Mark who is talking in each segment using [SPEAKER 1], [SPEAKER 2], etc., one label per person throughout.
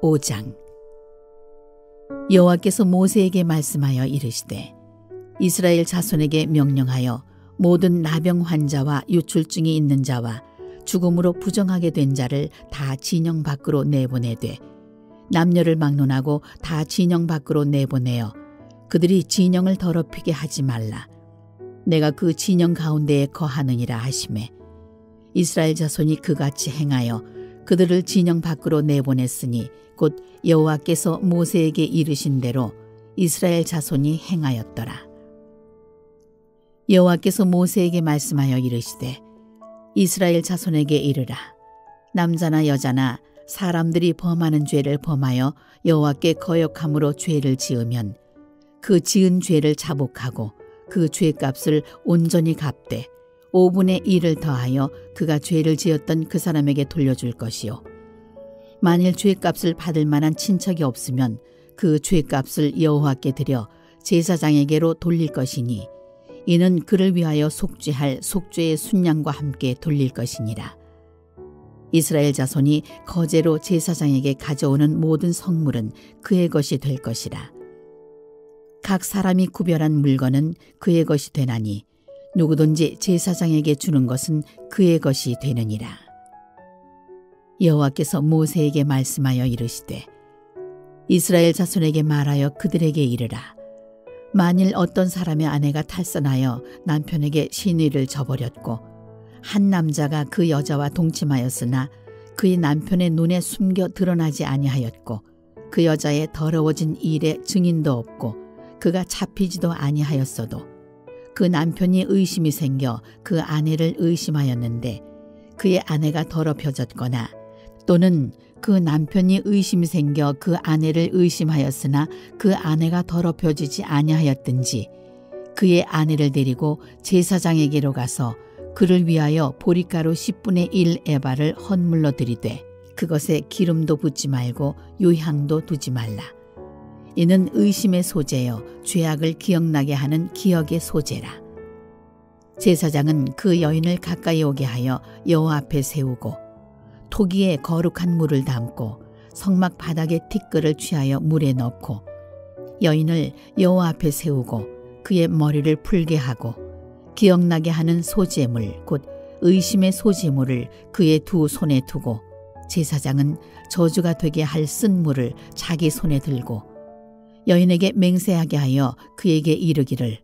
[SPEAKER 1] 5장. 여호와께서 모세에게 말씀하여 이르시되 이스라엘 자손에게 명령하여 모든 나병 환자와 유출증이 있는 자와 죽음으로 부정하게 된 자를 다 진영 밖으로 내보내되 남녀를 막론하고 다 진영 밖으로 내보내어 그들이 진영을 더럽히게 하지 말라. 내가 그 진영 가운데에 거하느니라 하시매 이스라엘 자손이 그같이 행하여 그들을 진영 밖으로 내보냈으니 곧 여호와께서 모세에게 이르신 대로 이스라엘 자손이 행하였더라. 여호와께서 모세에게 말씀하여 이르시되 이스라엘 자손에게 이르라. 남자나 여자나 사람들이 범하는 죄를 범하여 여호와께 거역함으로 죄를 지으면 그 지은 죄를 자복하고 그 죄값을 온전히 갚되 5분의 1을 더하여 그가 죄를 지었던 그 사람에게 돌려줄 것이요. 만일 죄값을 받을 만한 친척이 없으면 그 죄값을 여호와께 드려 제사장에게로 돌릴 것이니 이는 그를 위하여 속죄할 속죄의 순양과 함께 돌릴 것이니라. 이스라엘 자손이 거제로 제사장에게 가져오는 모든 성물은 그의 것이 될 것이라. 각 사람이 구별한 물건은 그의 것이 되나니 누구든지 제사장에게 주는 것은 그의 것이 되느니라. 여호와께서 모세에게 말씀하여 이르시되 이스라엘 자손에게 말하여 그들에게 이르라. 만일 어떤 사람의 아내가 탈선하여 남편에게 시누이를 저버렸고 한 남자가 그 여자와 동침하였으나 그의 남편의 눈에 숨겨 드러나지 아니하였고 그 여자의 더러워진 일에 증인도 없고 그가 잡히지도 아니하였어도 그 남편이 의심이 생겨 그 아내를 의심하였는데 그의 아내가 더럽혀졌거나 또는 그 남편이 의심이 생겨 그 아내를 의심하였으나 그 아내가 더럽혀지지 아니하였든지 그의 아내를 데리고 제사장에게로 가서 그를 위하여 보리가루 10분의 1 에바를 헌물로 드리되 그것에 기름도 붓지 말고 유향도 두지 말라. 이는 의심의 소재여 죄악을 기억나게 하는 기억의 소재라. 제사장은 그 여인을 가까이 오게 하여 여호와 앞에 세우고 토기에 거룩한 물을 담고 성막 바닥에 티끌을 취하여 물에 넣고 여인을 여호와 앞에 세우고 그의 머리를 풀게 하고 기억나게 하는 소제물 곧 의심의 소제물을 그의 두 손에 두고 제사장은 저주가 되게 할 쓴 물을 자기 손에 들고 여인에게 맹세하게 하여 그에게 이르기를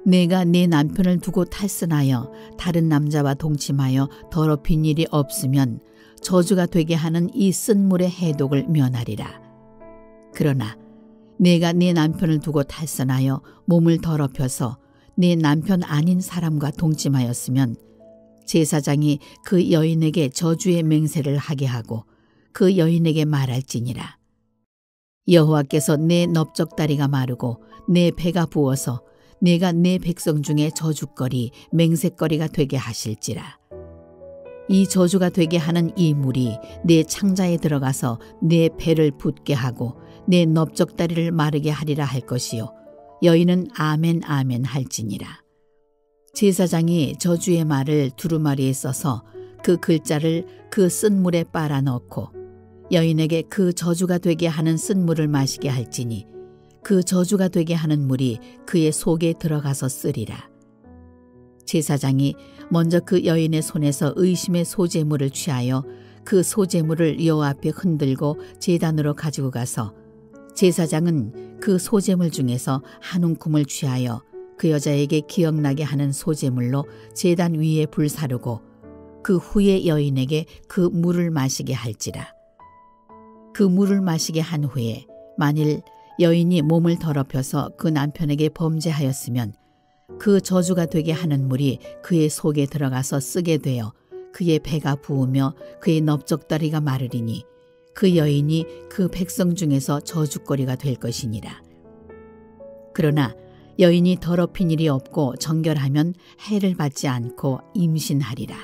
[SPEAKER 1] 내가 내 남편을 두고 탈선하여 다른 남자와 동침하여 더럽힌 일이 없으면 저주가 되게 하는 이 쓴 물의 해독을 면하리라. 그러나 내가 내 남편을 두고 탈선하여 몸을 더럽혀서 내 남편 아닌 사람과 동침하였으면 제사장이 그 여인에게 저주의 맹세를 하게 하고 그 여인에게 말할지니라. 여호와께서 내 넓적다리가 마르고 내 배가 부어서 내가 내 백성 중에 저주거리 맹세거리가 되게 하실지라. 이 저주가 되게 하는 이 물이 내 창자에 들어가서 내 배를 붓게 하고 내 넓적다리를 마르게 하리라 할 것이요. 여인은 아멘 아멘 할지니라. 제사장이 저주의 말을 두루마리에 써서 그 글자를 그 쓴 물에 빨아 넣고 여인에게 그 저주가 되게 하는 쓴 물을 마시게 할지니 그 저주가 되게 하는 물이 그의 속에 들어가서 쓰리라. 제사장이 먼저 그 여인의 손에서 의심의 소제물을 취하여 그 소제물을 여호와 앞에 흔들고 제단으로 가지고 가서 제사장은 그 소제물 중에서 한 움큼을 취하여 그 여자에게 기억나게 하는 소제물로 제단 위에 불사르고 그 후에 여인에게 그 물을 마시게 할지라. 그 물을 마시게 한 후에 만일 여인이 몸을 더럽혀서 그 남편에게 범죄하였으면 그 저주가 되게 하는 물이 그의 속에 들어가서 쓰게 되어 그의 배가 부으며 그의 넓적다리가 마르리니 그 여인이 그 백성 중에서 저주거리가 될 것이니라. 그러나 여인이 더럽힌 일이 없고 정결하면 해를 받지 않고 임신하리라.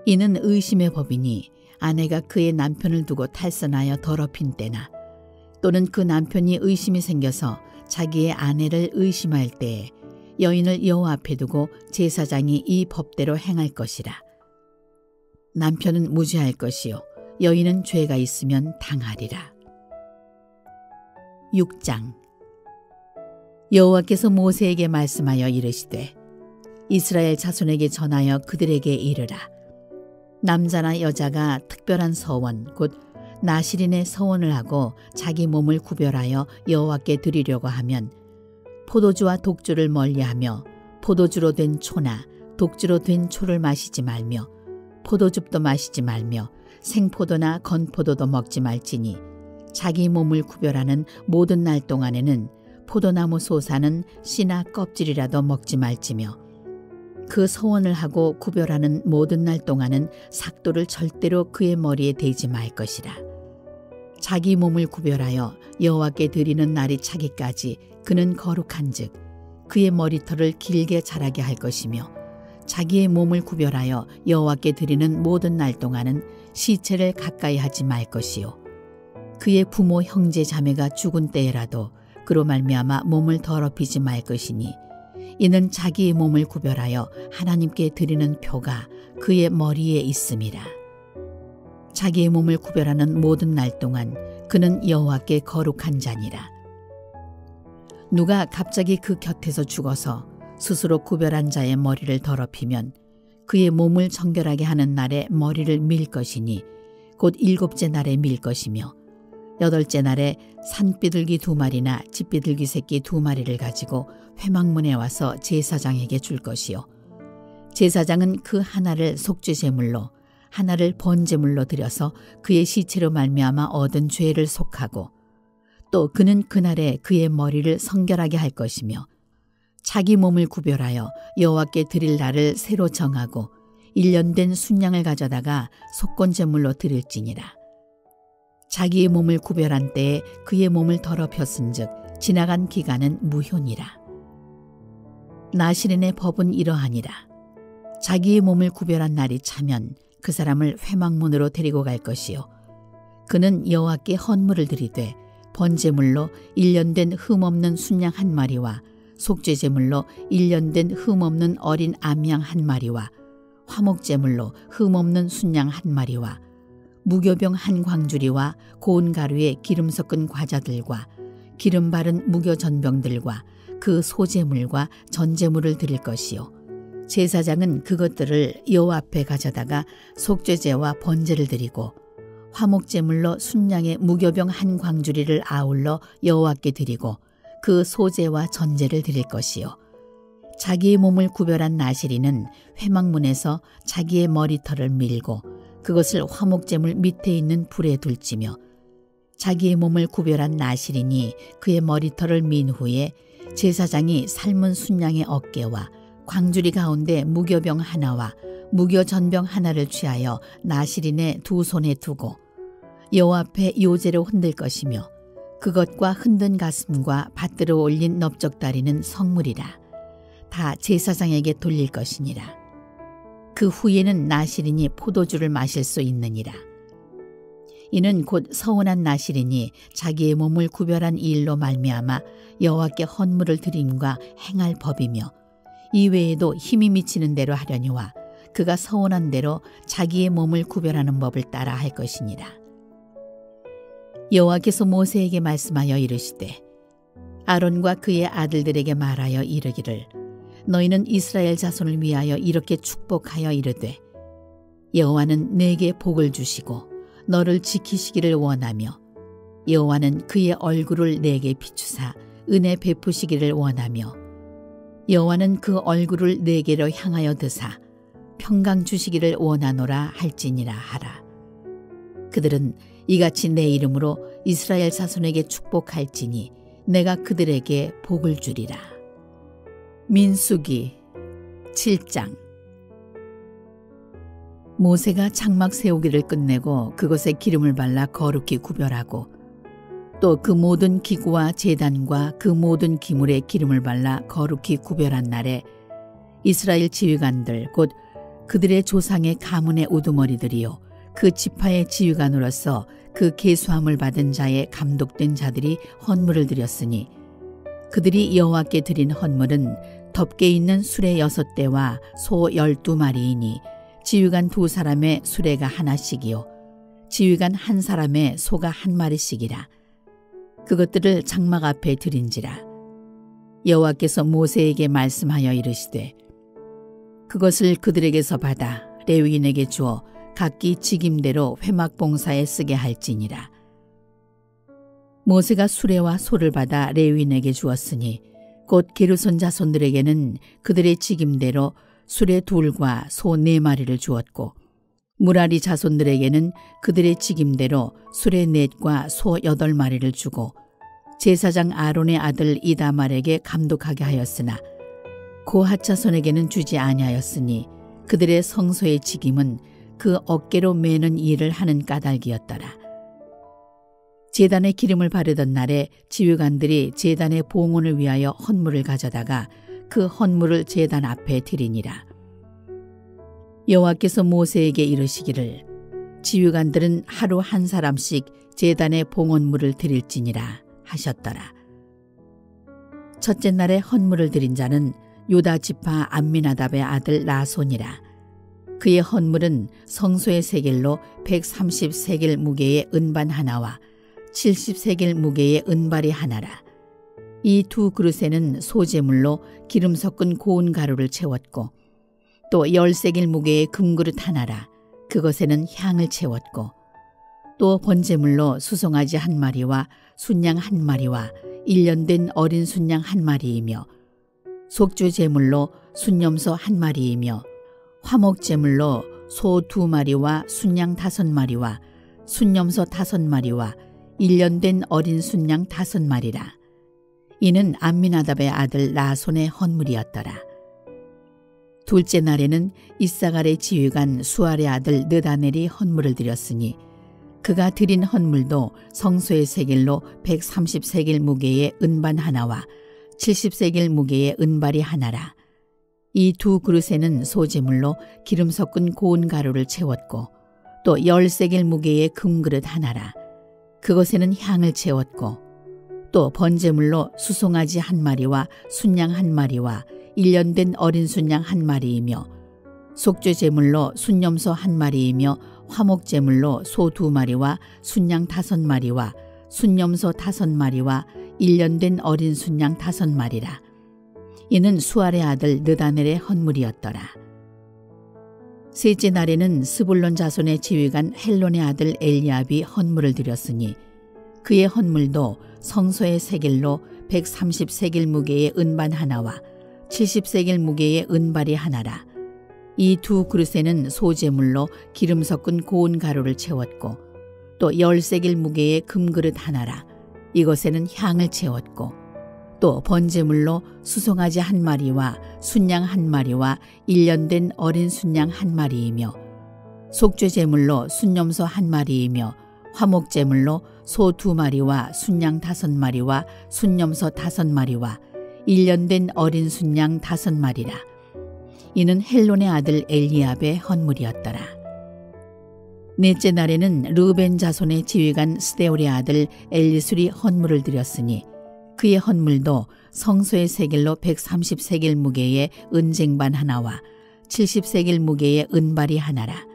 [SPEAKER 1] 이는 의심의 법이니 아내가 그의 남편을 두고 탈선하여 더럽힌 때나 또는 그 남편이 의심이 생겨서 자기의 아내를 의심할 때에 여인을 여호와 앞에 두고 제사장이 이 법대로 행할 것이라. 남편은 무죄할 것이요 여인은 죄가 있으면 당하리라. 6장. 여호와께서 모세에게 말씀하여 이르시되 이스라엘 자손에게 전하여 그들에게 이르라. 남자나 여자가 특별한 서원 곧 나실인의 서원을 하고 자기 몸을 구별하여 여호와께 드리려고 하면 포도주와 독주를 멀리하며 포도주로 된 초나 독주로 된 초를 마시지 말며 포도즙도 마시지 말며 생포도나 건포도도 먹지 말지니 자기 몸을 구별하는 모든 날 동안에는 포도나무 솟아는 씨나 껍질이라도 먹지 말지며 그 서원을 하고 구별하는 모든 날 동안은 삭도를 절대로 그의 머리에 대지 말 것이라. 자기 몸을 구별하여 여호와께 드리는 날이 차기까지 그는 거룩한즉 그의 머리털을 길게 자라게 할 것이며 자기의 몸을 구별하여 여호와께 드리는 모든 날 동안은 시체를 가까이 하지 말 것이요 그의 부모 형제 자매가 죽은 때에라도 그로 말미암아 몸을 더럽히지 말 것이니 이는 자기의 몸을 구별하여 하나님께 드리는 표가 그의 머리에 있음이라. 자기의 몸을 구별하는 모든 날 동안 그는 여호와께 거룩한 자니라. 누가 갑자기 그 곁에서 죽어서 스스로 구별한 자의 머리를 더럽히면 그의 몸을 정결하게 하는 날에 머리를 밀 것이니 곧 7째 날에 밀 것이며 8째 날에 산비둘기 2마리나 집비둘기 새끼 2마리를 가지고 회막문에 와서 제사장에게 줄 것이요 제사장은 그 하나를 속죄제물로 하나를 번제물로 드려서 그의 시체로 말미암아 얻은 죄를 속하고 또 그는 그날에 그의 머리를 성결하게 할 것이며 자기 몸을 구별하여 여호와께 드릴 날을 새로 정하고 1년 된 순양을 가져다가 속건제물로 드릴지니라. 자기의 몸을 구별한 때에 그의 몸을 더럽혔은즉 지나간 기간은 무효니라. 나실인의 법은 이러하니라. 자기의 몸을 구별한 날이 차면 그 사람을 회막문으로 데리고 갈 것이요 그는 여호와께 헌물을 드리되 번제물로 1년 된 흠없는 순양 1마리와 속죄제물로 1년 된 흠없는 어린 암양 1마리와 화목제물로 흠없는 순양 1마리와 무교병 1광주리와 고운 가루에 기름 섞은 과자들과 기름 바른 무교전병들과 그 소제물과 전제물을 드릴 것이요 제사장은 그것들을 여호와 앞에 가져다가 속죄제와 번제를 드리고 화목제물로 순양의 무교병 1광주리를 아울러 여호와께 드리고 그 소제와 전제를 드릴 것이요 자기의 몸을 구별한 나실인은 회막문에서 자기의 머리털을 밀고 그것을 화목제물 밑에 있는 불에 둘지며 자기의 몸을 구별한 나실인이 그의 머리털을 민 후에 제사장이 삶은 순양의 어깨와 광주리 가운데 무교병 하나와 무교전병 하나를 취하여 나실인의 2손에 두고 여호와 앞에 요제로 흔들 것이며 그것과 흔든 가슴과 받들어 올린 넓적다리는 성물이라. 다 제사장에게 돌릴 것이니라. 그 후에는 나실인이 포도주를 마실 수 있느니라. 이는 곧 서운한 나실인이 자기의 몸을 구별한 이 일로 말미암아 여호와께 헌물을 드림과 행할 법이며 이외에도 힘이 미치는 대로 하려니와 그가 서운한 대로 자기의 몸을 구별하는 법을 따라 할 것이니라. 여호와께서 모세에게 말씀하여 이르시되 아론과 그의 아들들에게 말하여 이르기를 너희는 이스라엘 자손을 위하여 이렇게 축복하여 이르되 여호와는 내게 복을 주시고 너를 지키시기를 원하며 여호와는 그의 얼굴을 내게 비추사 은혜 베푸시기를 원하며 여호와는 그 얼굴을 내게로 향하여 드사 평강 주시기를 원하노라 할지니라 하라. 그들은 이같이 내 이름으로 이스라엘 자손에게 축복할지니 내가 그들에게 복을 주리라. 민수기 7장. 모세가 장막 세우기를 끝내고 그것에 기름을 발라 거룩히 구별하고 또 그 모든 기구와 제단과 그 모든 기물에 기름을 발라 거룩히 구별한 날에 이스라엘 지휘관들 곧 그들의 조상의 가문의 우두머리들이요 그 지파의 지휘관으로서 그 계수함을 받은 자의 감독된 자들이 헌물을 드렸으니 그들이 여호와께 드린 헌물은 덮개 있는 수레 6대와 소 12마리이니 지휘관 2사람의 수레가 하나씩이요 지휘관 한 사람의 소가 한 마리씩이라. 그것들을 장막 앞에 드린지라. 여호와께서 모세에게 말씀하여 이르시되 그것을 그들에게서 받아 레위인에게 주어 각기 직임대로 회막 봉사에 쓰게 할지니라. 모세가 수레와 소를 받아 레위인에게 주었으니 곧 게르손 자손들에게는 그들의 직임대로 수레 둘과 소 4마리를 주었고 무라리 자손들에게는 그들의 직임대로 수레 4과 소 8마리를 주고 제사장 아론의 아들 이다말에게 감독하게 하였으나 고핫 자손에게는 주지 아니하였으니 그들의 성소의 직임은 그 어깨로 매는 일을 하는 까닭이었더라. 제단에 기름을 바르던 날에 지휘관들이 제단의 봉헌을 위하여 헌물을 가져다가 그 헌물을 제단 앞에 드리니라. 여호와께서 모세에게 이르시기를 지휘관들은 하루 한 사람씩 제단의 봉헌물을 드릴지니라 하셨더라. 첫째 날에 헌물을 드린 자는 유다 지파 암미나답의 아들 나손이라. 그의 헌물은 성소의 세겔로 130세겔 무게의 은반 하나와 70세겔 무게의 은발이 하나라. 이 2 그릇에는 소재물로 기름 섞은 고운 가루를 채웠고 또 10세겔 무게의 금그릇 하나라. 그것에는 향을 채웠고 또 번제물로 수송아지 1마리와 순양 1마리와 1년 된 어린 순양 1마리이며 속주 제물로 순염소 1마리이며 화목 제물로 소 2마리와 순양 5마리와 순염소 5마리와 1년 된 어린 순양 5마리라. 이는 암미나답의 아들 나손의 헌물이었더라. 둘째 날에는 이사갈의 지휘관 수알의 아들 느다넬이 헌물을 드렸으니 그가 드린 헌물도 성소의 세겔로 130세겔 무게의 은반 하나와 70세겔 무게의 은발이 하나라. 이 2 그릇에는 소재물로 기름 섞은 고운 가루를 채웠고 또 10세겔 무게의 금그릇 하나라. 그것에는 향을 채웠고 또 번제물로 수송아지 1마리와 순양 1마리와 1년 된 어린 순양 1마리이며 속죄 제물로 순염소 1마리이며 화목 제물로 소 2마리와 순양 5마리와 순염소 5마리와 1년 된 어린 순양 5마리라. 이는 수알의 아들 느다넬의 헌물이었더라. 셋째 날에는 스불론 자손의 지휘관 헬론의 아들 엘리압이 헌물을 드렸으니 그의 헌물도 성소의 세겔로 130세겔 무게의 은반 하나와 70세겔 무게의 은발이 하나라. 이 2 그릇에는 소재물로 기름 섞은 고운 가루를 채웠고 또 10세겔 무게의 금그릇 하나라. 이것에는 향을 채웠고 또 번제물로 수송아지 1마리와 순양 1마리와 1년 된 어린 순양 1마리이며 속죄 제물로 순염소 1마리이며 화목 제물로 소 2마리와 순양 5마리와 순염소 5마리와 1년 된 어린 순양 5마리라. 이는 헬론의 아들 엘리압의 헌물이었더라. 넷째 날에는 르벤 자손의 지휘관 스데올의 아들 엘리술이 헌물을 드렸으니 그의 헌물도 성소의 세겔로 130세겔 무게의 은쟁반 하나와 70세겔 무게의 은발이 하나라.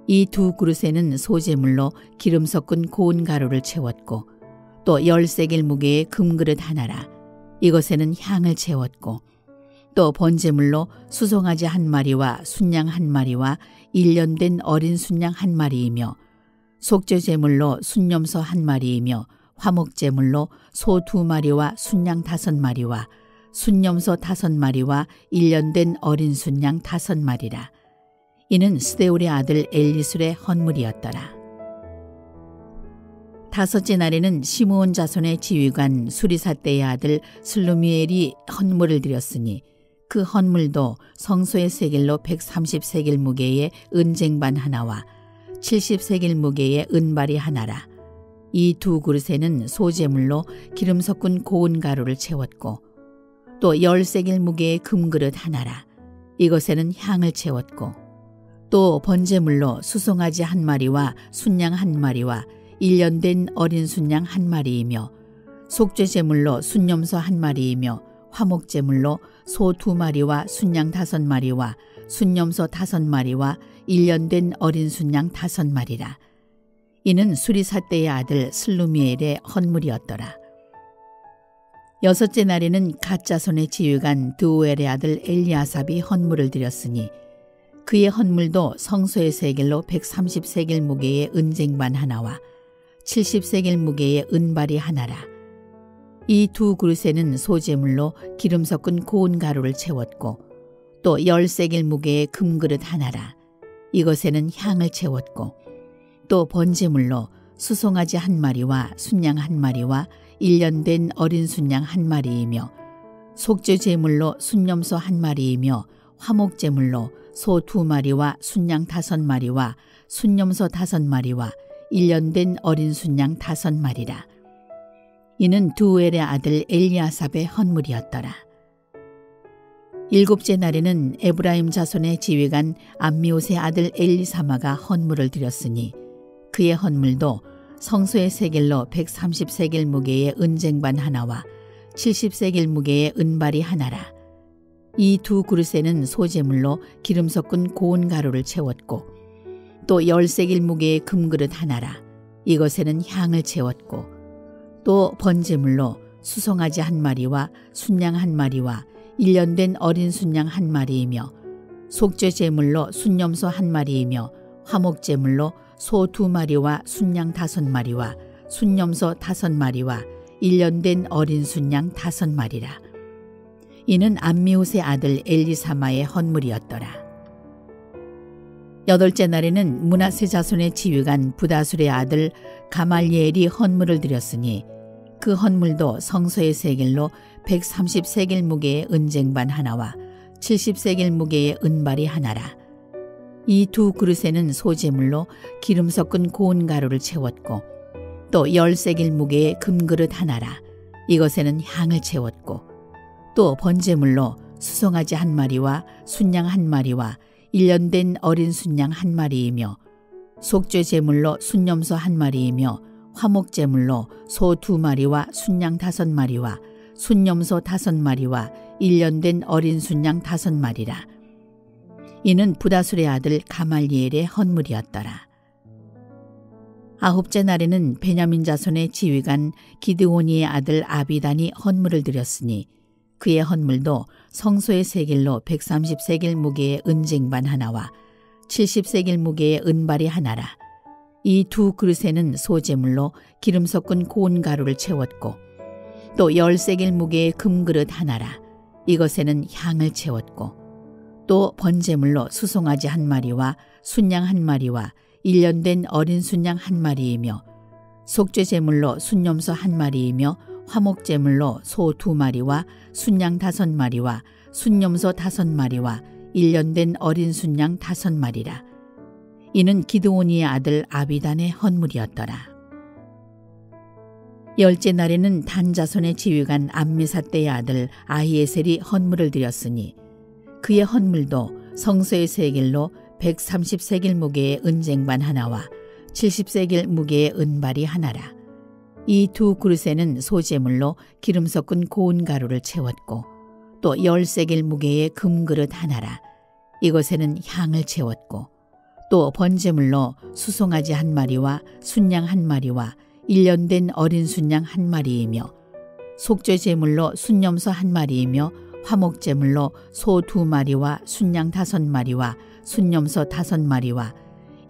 [SPEAKER 1] 이 2 그릇에는 소재물로 기름 섞은 고운 가루를 채웠고 또 10세겔 무게의 금그릇 하나라. 이것에는 향을 채웠고 또 번제물로 수송아지 1마리와 순양 1마리와 1년 된 어린 순양 1마리이며 속죄 제물로 순염소 1마리이며 화목 제물로 소 2마리와 순양 5마리와 순염소 5마리와 1년 된 어린 순양 5마리라. 이는 스데울의 아들 엘리술의 헌물이었더라. 다섯째 날에는 시므온 자손의 지휘관 수리사떼의 아들 슬루미엘이 헌물을 드렸으니 그 헌물도 성소의 세겔로 130세겔 무게의 은쟁반 하나와 70세겔 무게의 은발이 하나라. 이 2 그릇에는 소재물로 기름 섞은 고운 가루를 채웠고 또 10세겔 무게의 금그릇 하나라. 이것에는 향을 채웠고 또 번제물로 수송아지 1마리와 순양 1마리와 1년 된 어린 순양 1마리이며 속죄 제물로 순염소 1마리이며 화목 제물로 소 2마리와 순양 5마리와 순염소 5마리와 1년 된 어린 순양 5마리라. 이는 수리사대의 아들 슬루미엘의 헌물이었더라. 여섯째 날에는 갓 자손의 지휘관 드우엘의 아들 엘리아삽이 헌물을 드렸으니 그의 헌물도 성소의 세겔로 130세겔 무게의 은쟁반 하나와 70세겔 무게의 은발이 하나라. 이 두 그릇에는 소재물로 기름 섞은 고운 가루를 채웠고 또 10세겔 무게의 금그릇 하나라. 이것에는 향을 채웠고 또 번제물로 수송아지 한 마리와 순양 한 마리와 1년 된 어린 순양 한 마리이며 속죄 제물로 순염소 한 마리이며 화목 제물로 소 2마리와 순양 5마리와 순염소 5마리와 1년 된 어린 순양 5마리라. 이는 두엘의 아들 엘리아삽의 헌물이었더라. 일곱째 날에는 에브라임 자손의 지휘관 암미옷의 아들 엘리사마가 헌물을 드렸으니 그의 헌물도 성소의 세겔로 130세겔 무게의 은쟁반 하나와 70세겔 무게의 은발이 하나라. 이 두 그릇에는 소재물로 기름 섞은 고운 가루를 채웠고 또 10세겔 무게의 금그릇 하나라. 이것에는 향을 채웠고 또 번제물로 수송아지 한 마리와 순양 한 마리와 1년 된 어린 순양 한 마리이며 속죄 제물로 순염소 한 마리이며 화목 제물로 소 2마리와 순양 5마리와 순염소 5마리와 1년 된 어린 순양 5마리라. 이는 암미옷의 아들 엘리사마의 헌물이었더라. 여덟째 날에는 므낫세 자손의 지휘관 부다술의 아들 가말리엘이 헌물을 드렸으니 그 헌물도 성소의 세겔로 130세겔 무게의 은쟁반 하나와 70세겔 무게의 은발이 하나라. 이 두 그릇에는 소재물로 기름 섞은 고운 가루를 채웠고 또 10세겔 무게의 금그릇 하나라. 이것에는 향을 채웠고 또 번제물로 수송아지 한 마리와 순양 한 마리와 1년 된 어린 순양 한 마리이며 속죄 제물로 순염소 한 마리이며 화목 제물로 소 2마리와 순양 5마리와 순염소 5마리와 1년 된 어린 순양 5마리라. 이는 부다술의 아들 가말리엘의 헌물이었더라. 아홉째 날에는 베냐민 자손의 지휘관 기드오니의 아들 아비단이 헌물을 드렸으니 그의 헌물도 성소의 세겔로 130세겔 무게의 은쟁반 하나와 70세겔 무게의 은발이 하나라. 이 두 그릇에는 소재물로 기름 섞은 고운 가루를 채웠고 또 10세겔 무게의 금그릇 하나라. 이것에는 향을 채웠고 또 번제물로 수송아지 한 마리와 순양 한 마리와 1년 된 어린 순양 한 마리이며 속죄 제물로 순염소 한 마리이며 화목 제물로 소 2마리와 순양 5마리와 순염소 5마리와 1년 된 어린 순양 5마리라. 이는 기드오니의 아들 아비단의 헌물이었더라. 열째 날에는 단 자손의 지휘관 암미사대의 아들 아히에셀이 헌물을 드렸으니 그의 헌물도 성소의 세겔로 130세겔 무게의 은쟁반 하나와 70세겔 무게의 은발이 하나라. 이 두 그릇에는 소재물로 기름 섞은 고운 가루를 채웠고 또 10세겔 무게의 금그릇 하나라. 이것에는 향을 채웠고 또 번제물로 수송아지 한 마리와 순양 한 마리와 1년 된 어린 순양 한 마리이며 속죄 제물로 순염소 한 마리이며 화목 제물로 소 2마리와 순양 5마리와 순염소 5마리와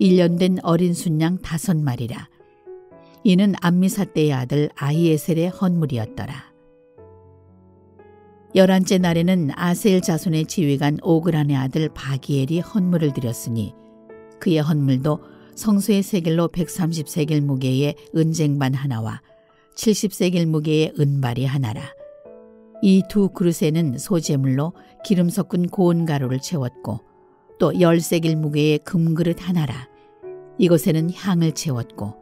[SPEAKER 1] 1년 된 어린 순양 5마리라. 이는 암미사대의 아들 아히에셀의 헌물이었더라. 11째 날에는 아셀 자손의 지휘관 오그란의 아들 바기엘이 헌물을 드렸으니 그의 헌물도 성소의 세겔로 130세겔 무게의 은쟁반 하나와 70세겔 무게의 은발이 하나라. 이 두 그릇에는 소재물로 기름 섞은 고운 가루를 채웠고 또 10세겔 무게의 금그릇 하나라. 이것에는 향을 채웠고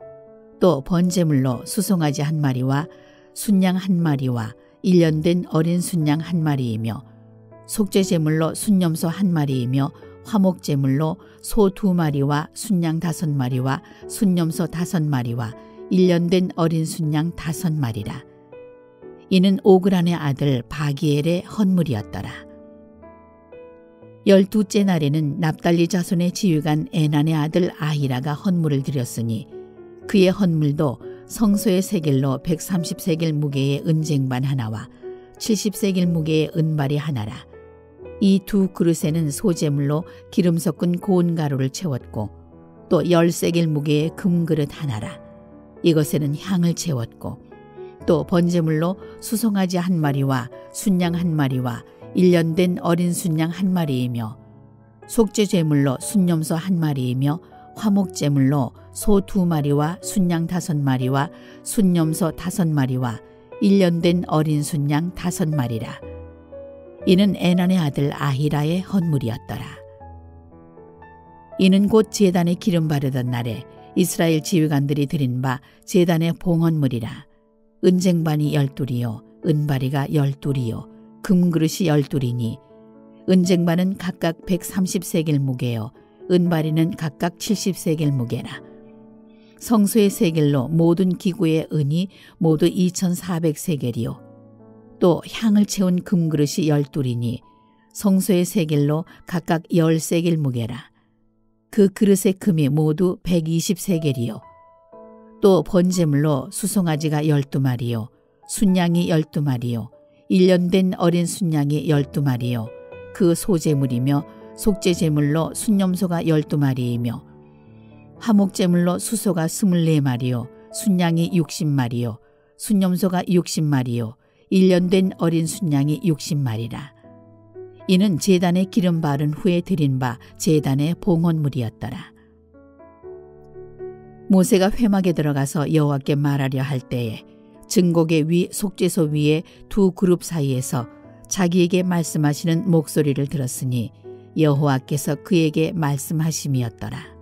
[SPEAKER 1] 또 번제물로 수송아지 한 마리와 순양 한 마리와 1년 된 어린 순양 한 마리이며 속죄 제물로 순염소 한 마리이며 화목 제물로 소 2마리와 순양 5마리와 순염소 5마리와 1년 된 어린 순양 5마리라. 이는 오그란의 아들 바기엘의 헌물이었더라. 12째 날에는 납달리 자손의 지휘관 에난의 아들 아히라가 헌물을 드렸으니 그의 헌물도 성소의 세겔로 130세겔 무게의 은쟁반 하나와 70세겔 무게의 은발이 하나라. 이 두 그릇에는 소재물로 기름 섞은 고운 가루를 채웠고 또 10세겔 무게의 금그릇 하나라. 이것에는 향을 채웠고 또 번제물로 수송아지 한 마리와 순양 한 마리와 1년 된 어린 순양 한 마리이며 속죄 제물로 순염소 한 마리이며 화목제물로 소 2마리와 순양 5마리와 순염소 5마리와 1년 된 어린 순양 5마리라. 이는 에난의 아들 아히라의 헌물이었더라. 이는 곧 제단에 기름 바르던 날에 이스라엘 지휘관들이 드린 바 제단의 봉헌물이라. 은쟁반이 12이요 은바리가 12이요 금그릇이 12이니 은쟁반은 각각 130세겔 무게요 은바리는 각각 70세겔 무게라. 성소의 세겔로 모든 기구의 은이 모두 2400세겔이요 또 향을 채운 금그릇이 12이니 성소의 세겔로 각각 10세겔 무게라. 그 그릇의 금이 모두 120세겔이요 또 번제물로 수송아지가 12마리요 순양이 12마리요 1년 된 어린 순양이 12마리요 그 소제물이며 속죄제물로 순염소가 12마리이며 화목제물로 수소가 24마리요 순양이 60마리요 순염소가 60마리요 1년 된 어린 순양이 60마리라. 이는 제단에 기름 바른 후에 드린 바 제단의 봉헌물이었더라. 모세가 회막에 들어가서 여호와께 말하려 할 때에 증거계 위 속죄소 위에 두 그룹 사이에서 자기에게 말씀하시는 목소리를 들었으니 여호와께서 그에게 말씀하심이었더라.